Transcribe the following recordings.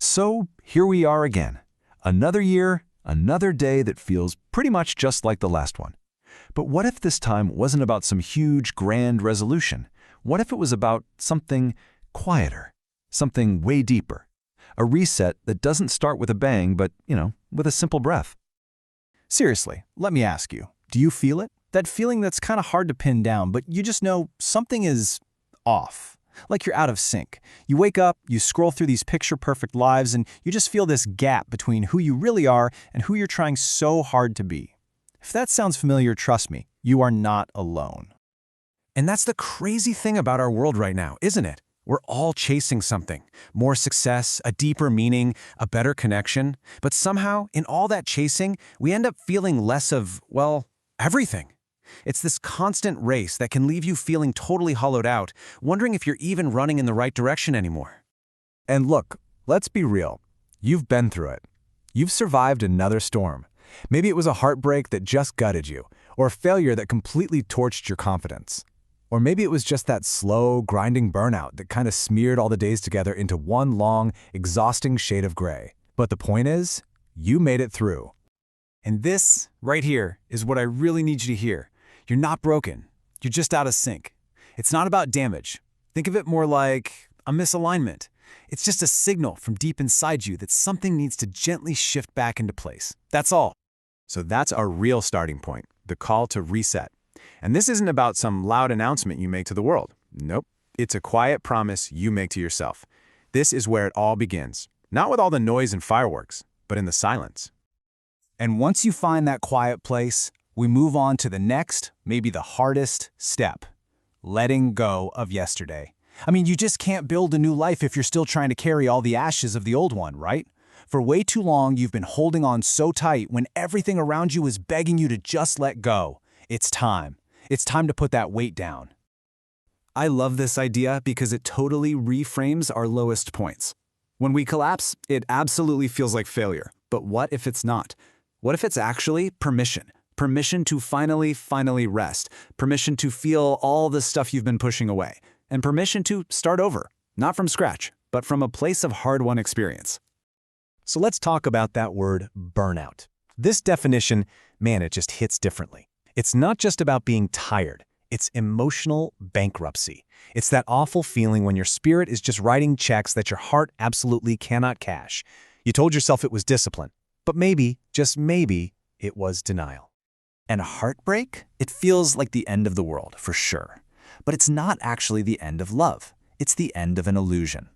So here we are again. Another year, another day that feels pretty much just like the last one. But what if this time wasn't about some huge, grand resolution? What if it was about something quieter, something way deeper? A reset that doesn't start with a bang, but, with a simple breath. Seriously, let me ask you, do you feel it? That feeling that's kind of hard to pin down, but you just know something is off. Like you're out of sync. You wake up, you scroll through these picture-perfect lives, and you just feel this gap between who you really are and who you're trying so hard to be. If that sounds familiar, trust me, you are not alone. And that's the crazy thing about our world right now, isn't it? We're all chasing something. More success, a deeper meaning, a better connection. But somehow, in all that chasing, we end up feeling less of, well, everything. It's this constant race that can leave you feeling totally hollowed out, wondering if you're even running in the right direction anymore. And look, let's be real. You've been through it. You've survived another storm. Maybe it was a heartbreak that just gutted you, or a failure that completely torched your confidence. Or maybe it was just that slow, grinding burnout that kind of smeared all the days together into one long, exhausting shade of gray. But the point is, you made it through. And this, right here, is what I really need you to hear. You're not broken. You're just out of sync. It's not about damage. Think of it more like a misalignment. It's just a signal from deep inside you that something needs to gently shift back into place. That's all. So that's our real starting point, the call to reset. And this isn't about some loud announcement you make to the world. Nope. It's a quiet promise you make to yourself. This is where it all begins. Not with all the noise and fireworks, but in the silence. And once you find that quiet place, we move on to the next, maybe the hardest step. Letting go of yesterday. I mean, you just can't build a new life if you're still trying to carry all the ashes of the old one, right? For way too long, you've been holding on so tight when everything around you is begging you to just let go. It's time. It's time to put that weight down. I love this idea because it totally reframes our lowest points. When we collapse, it absolutely feels like failure. But what if it's not? What if it's actually permission? Permission to finally rest. Permission to feel all the stuff you've been pushing away. And permission to start over. Not from scratch, but from a place of hard-won experience. So let's talk about that word burnout. This definition, man, it just hits differently. It's not just about being tired. It's emotional bankruptcy. It's that awful feeling when your spirit is just writing checks that your heart absolutely cannot cash. You told yourself it was discipline, but maybe, just maybe, it was denial. And a heartbreak? It feels like the end of the world, for sure. But it's not actually the end of love. It's the end of an illusion.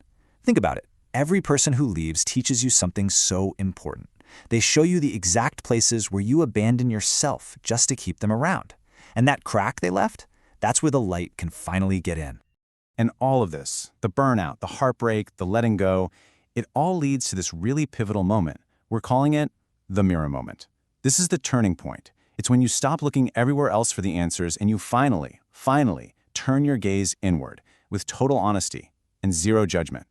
Think about it. Every person who leaves teaches you something so important. They show you the exact places where you abandon yourself just to keep them around. And that crack they left, that's where the light can finally get in. And all of this, the burnout, the heartbreak, the letting go, it all leads to this really pivotal moment. We're calling it the mirror moment. This is the turning point. It's when you stop looking everywhere else for the answers and you finally turn your gaze inward with total honesty and zero judgment.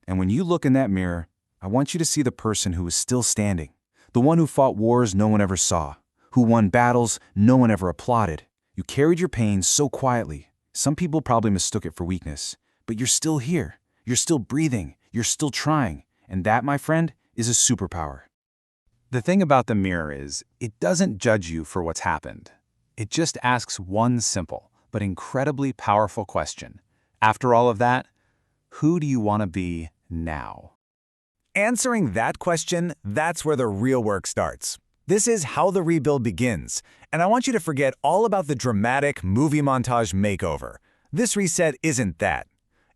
And when you look in that mirror, I want you to see the person who is still standing, the one who fought wars no one ever saw, who won battles no one ever applauded. You carried your pain so quietly. Some people probably mistook it for weakness, but you're still here. You're still breathing. You're still trying. And that, my friend, is a superpower. The thing about the mirror is, it doesn't judge you for what's happened. It just asks one simple, but incredibly powerful question. After all of that, who do you want to be now? Answering that question, that's where the real work starts. This is how the rebuild begins, and I want you to forget all about the dramatic movie montage makeover. This reset isn't that.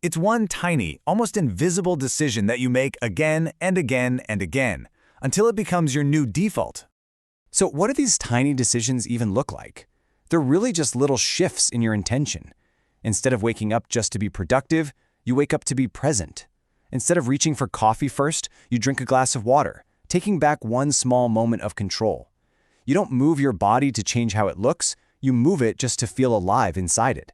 It's one tiny, almost invisible decision that you make again and again and again, until it becomes your new default. So what do these tiny decisions even look like? They're really just little shifts in your intention. Instead of waking up just to be productive, you wake up to be present. Instead of reaching for coffee first, you drink a glass of water, taking back one small moment of control. You don't move your body to change how it looks, you move it just to feel alive inside it.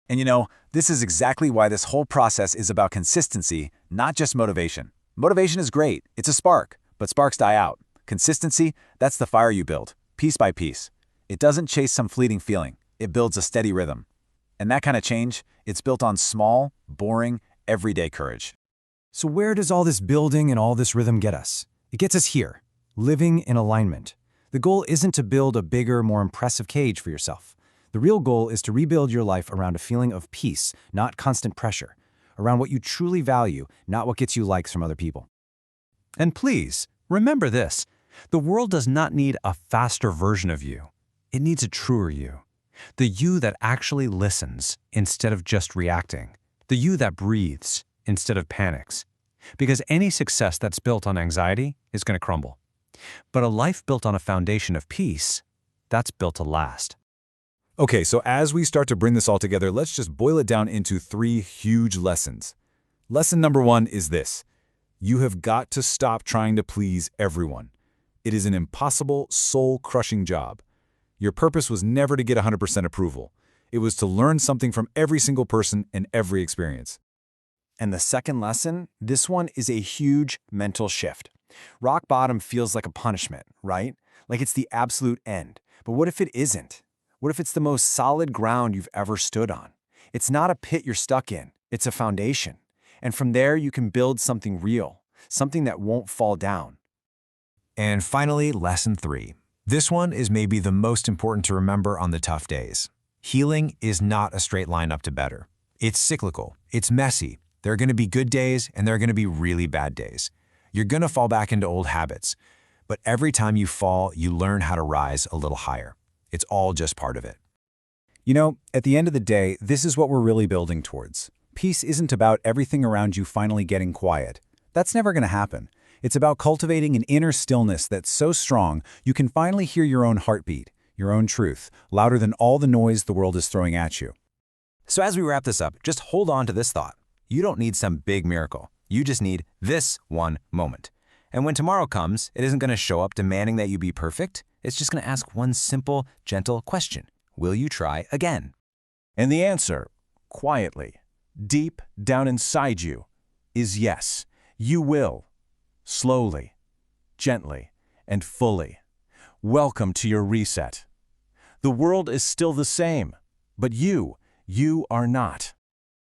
And this is exactly why this whole process is about consistency, not just motivation. Motivation is great, it's a spark, but sparks die out. Consistency, that's the fire you build, piece by piece. It doesn't chase some fleeting feeling, it builds a steady rhythm. And that kind of change, it's built on small, boring, everyday courage. So where does all this building and all this rhythm get us? It gets us here, living in alignment. The goal isn't to build a bigger, more impressive cage for yourself. The real goal is to rebuild your life around a feeling of peace, not constant pressure, around what you truly value, not what gets you likes from other people. And please, remember this. The world does not need a faster version of you. It needs a truer you. The you that actually listens instead of just reacting. The you that breathes instead of panics. Because any success that's built on anxiety is going to crumble. But a life built on a foundation of peace, that's built to last. Okay, so as we start to bring this all together, let's just boil it down into 3 huge lessons. Lesson number 1 is this. You have got to stop trying to please everyone. It is an impossible, soul-crushing job. Your purpose was never to get 100% approval. It was to learn something from every single person and every experience. And the second lesson, this one is a huge mental shift. Rock bottom feels like a punishment, right? Like it's the absolute end. But what if it isn't? What if it's the most solid ground you've ever stood on? It's not a pit you're stuck in, it's a foundation. And from there, you can build something real, something that won't fall down. And finally, lesson 3. This one is maybe the most important to remember on the tough days. Healing is not a straight line up to better. It's cyclical, it's messy. There are going to be good days and there are going to be really bad days. You're going to fall back into old habits. But every time you fall, you learn how to rise a little higher. It's all just part of it. You know, at the end of the day, this is what we're really building towards. Peace isn't about everything around you finally getting quiet. That's never going to happen. It's about cultivating an inner stillness that's so strong you can finally hear your own heartbeat, your own truth, louder than all the noise the world is throwing at you. So as we wrap this up, just hold on to this thought. You don't need some big miracle. You just need this one moment. And when tomorrow comes, it isn't going to show up demanding that you be perfect. It's just going to ask one simple, gentle question. Will you try again? And the answer, quietly, deep down inside you, is yes. You will. Slowly, gently, and fully. Welcome to your reset. The world is still the same, but you are not.